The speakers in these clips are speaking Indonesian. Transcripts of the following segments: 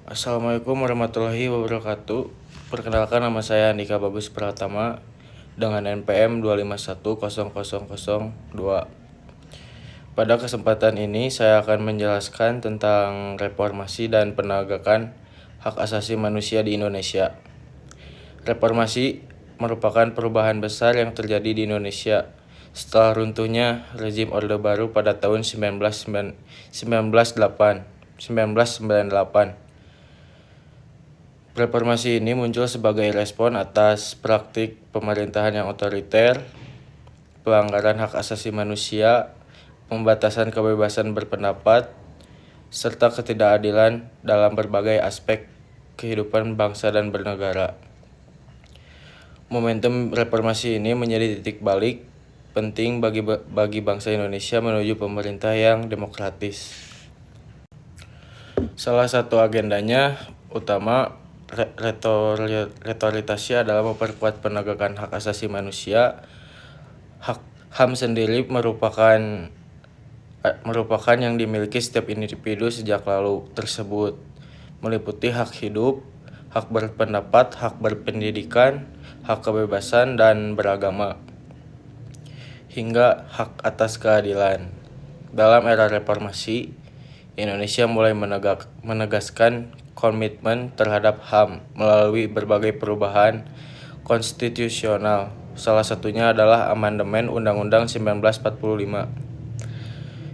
Assalamualaikum warahmatullahi wabarakatuh. Perkenalkan, nama saya Andika Bagus Pratama dengan NPM 2510002. Pada kesempatan ini saya akan menjelaskan tentang reformasi dan penegakan hak asasi manusia di Indonesia. Reformasi merupakan perubahan besar yang terjadi di Indonesia setelah runtuhnya rezim Orde Baru pada tahun 1998. Reformasi ini muncul sebagai respon atas praktik pemerintahan yang otoriter, pelanggaran hak asasi manusia, pembatasan kebebasan berpendapat, serta ketidakadilan dalam berbagai aspek kehidupan bangsa dan bernegara. Momentum reformasi ini menjadi titik balik penting bagi bangsa Indonesia menuju pemerintah yang demokratis. Salah satu agendanya utama retoritasnya adalah memperkuat penegakan hak asasi manusia. HAM sendiri merupakan yang dimiliki setiap individu sejak lalu tersebut, meliputi hak hidup, hak berpendapat, hak berpendidikan, hak kebebasan dan beragama, hingga hak atas keadilan. Dalam era reformasi, Indonesia mulai menegaskan komitmen terhadap HAM melalui berbagai perubahan konstitusional. Salah satunya adalah amandemen Undang-Undang 1945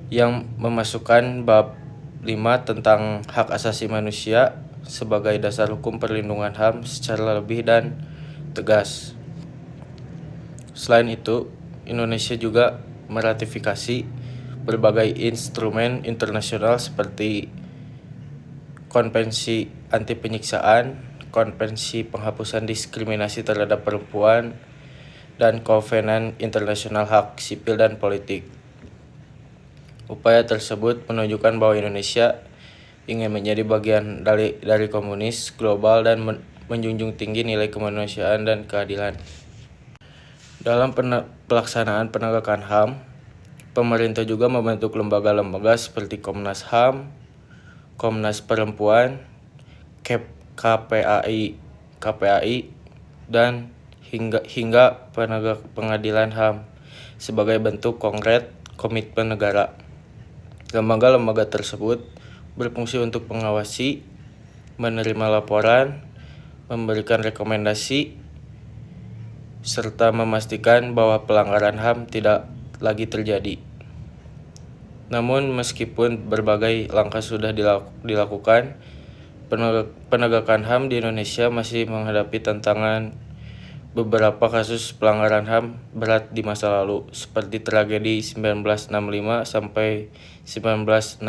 yang memasukkan bab 5 tentang hak asasi manusia sebagai dasar hukum perlindungan HAM secara lebih dan tegas. Selain itu, Indonesia juga meratifikasi berbagai instrumen internasional seperti Konvensi Anti Penyiksaan, Konvensi Penghapusan Diskriminasi Terhadap Perempuan, dan Kovenan Internasional Hak Sipil dan Politik. Upaya tersebut menunjukkan bahwa Indonesia ingin menjadi bagian dari komunis global dan menjunjung tinggi nilai kemanusiaan dan keadilan. Dalam pelaksanaan penegakan HAM, pemerintah juga membentuk lembaga-lembaga seperti Komnas HAM, Komnas Perempuan, KPAI, dan hingga pengadilan HAM sebagai bentuk konkret komitmen negara. Lembaga-lembaga tersebut berfungsi untuk mengawasi, menerima laporan, memberikan rekomendasi, serta memastikan bahwa pelanggaran HAM tidak lagi terjadi. Namun meskipun berbagai langkah sudah dilakukan, penegakan HAM di Indonesia masih menghadapi tantangan. Beberapa kasus pelanggaran HAM berat di masa lalu, seperti tragedi 1965 sampai 1966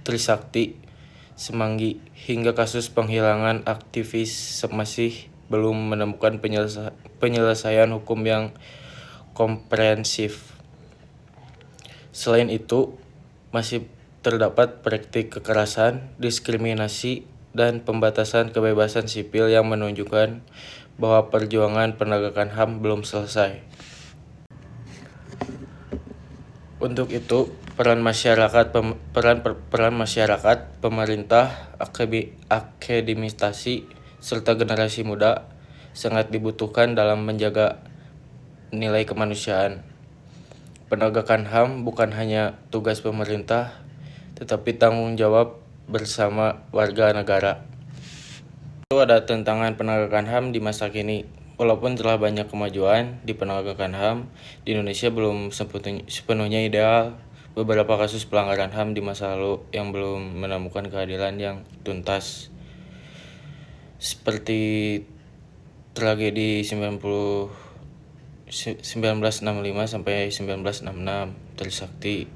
Trisakti Semanggi, hingga kasus penghilangan aktivis masih belum menemukan penyelesaian hukum yang komprehensif. Selain itu, masih terdapat praktik kekerasan, diskriminasi, dan pembatasan kebebasan sipil yang menunjukkan bahwa perjuangan penegakan HAM belum selesai. Untuk itu, peran masyarakat, pemerintah, akademisasi, serta generasi muda sangat dibutuhkan dalam menjaga nilai kemanusiaan. Penegakan HAM bukan hanya tugas pemerintah, tetapi tanggung jawab bersama warga negara. Itu ada tantangan penegakan HAM di masa kini. Walaupun telah banyak kemajuan di penegakan HAM, di Indonesia belum sepenuhnya ideal. Beberapa kasus pelanggaran HAM di masa lalu yang belum menemukan keadilan yang tuntas, seperti tragedi 1965 sampai 1966 Trisakti,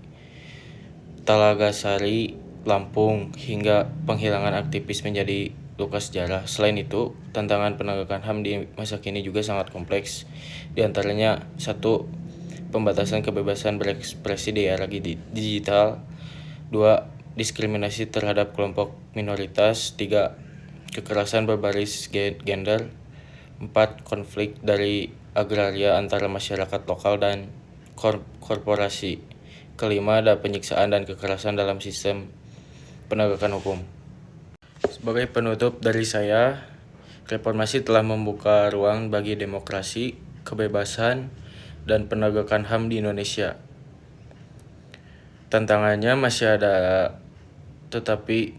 Talagasari, Lampung, hingga penghilangan aktivis menjadi luka sejarah. Selain itu, tantangan penegakan HAM di masa kini juga sangat kompleks. Di antaranya, 1. Pembatasan kebebasan berekspresi di era digital. 2. Diskriminasi terhadap kelompok minoritas. 3. Kekerasan berbasis gender. 4. Konflik dari agraria antara masyarakat lokal dan korporasi. 5. Ada penyiksaan dan kekerasan dalam sistem penegakan hukum. Sebagai penutup dari saya, reformasi telah membuka ruang bagi demokrasi, kebebasan, dan penegakan HAM di Indonesia. Tantangannya masih ada tetapi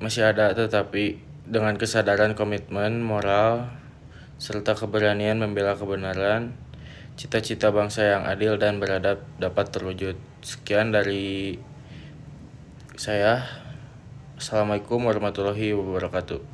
dengan kesadaran komitmen moral serta keberanian membela kebenaran, cita-cita bangsa yang adil dan beradab dapat terwujud. Sekian dari saya. Assalamualaikum warahmatullahi wabarakatuh.